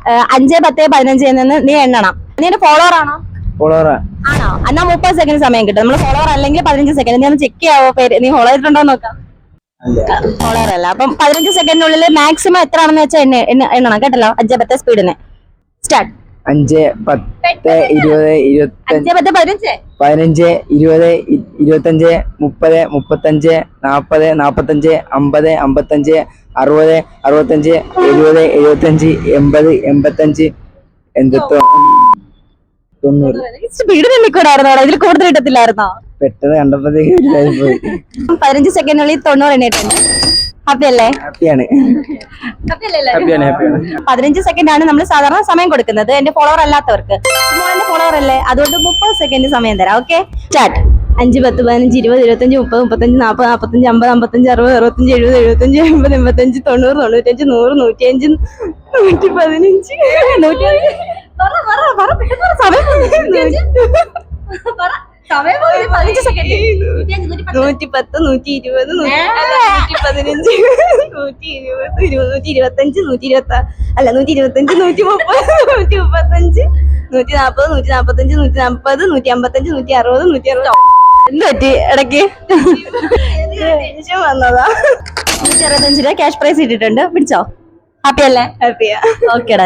5, 10, 15 നിന്ന് നീ എണ്ണണം. നീ എന്റെ ഫോളോവർ ആണോ? ആണോ? എന്നാ 30 സെക്കൻഡ് സമയം കിട്ടും. നമ്മൾ ഫോളോവർ അല്ലെങ്കിൽ 15 സെക്കൻഡ്. നീ ഒന്ന് ചെക്ക് ചെയ്യാവോ പേര്? നീ ഫോളോ ചെയ്തിട്ടുണ്ടോ നോക്കാം. ഫോളോവർ അല്ല. അപ്പം 15 സെക്കൻഡിനുള്ളിൽ മാക്സിമം എത്ര ആണെന്ന് വെച്ചാൽ എണ്ണണം കേട്ടല്ലോ. 5, 10 സ്പീഡിന് സ്റ്റാർട്ട്. 5, 10, 20, 5, 10, 15, 15, 20, 25, 30, 35, 40, 45, 50, 55, 60, 65, 70, 75, 80, 85, 90. സ്പീഡ് നിൽക്കൂടായിരുന്നോ? ഇതിൽ കൂടുതൽ കിട്ടത്തില്ലായിരുന്നോ? പെട്ടെന്ന് കണ്ടപ്പോഴത്തേക്ക് 15 സെക്കൻഡിനുള്ളിൽ 90 എണ്ണിട്ടുണ്ട്. ഹാപ്പി അല്ലേ? ഹാപ്പിയാണ്. 15 സെക്കൻഡ് ആണ് നമ്മൾ സാധാരണ സമയം കൊടുക്കുന്നത് എന്റെ ഫോളോവർ അല്ലാത്തവർക്ക്. എന്റെ ഫോളോവർ അല്ലേ, അതുകൊണ്ട് 30 സെക്കൻഡ് സമയം തരാം. Okay, start. 5, 10, 15, 20, 25, 30, 35, 40, 45, 50, 55, 60, 65, 70, 75, 80, 85, 90, 95, 100, 105, 115, 15 സെക്കൻഡ്. 110, 120, 115, 125, 130, അല്ല 125, 130, 135, 140, 145, 150, 155, 160, 160. എന്ത് പറ്റി ഇടയ്ക്ക്? വന്നതാ. 165 ക്യാഷ് പ്രൈസ് ഇട്ടിട്ടുണ്ട്. പിടിച്ചോ? ഹാപ്പി അല്ലേ? ഹാപ്പിയാ. ഓക്കേടാ.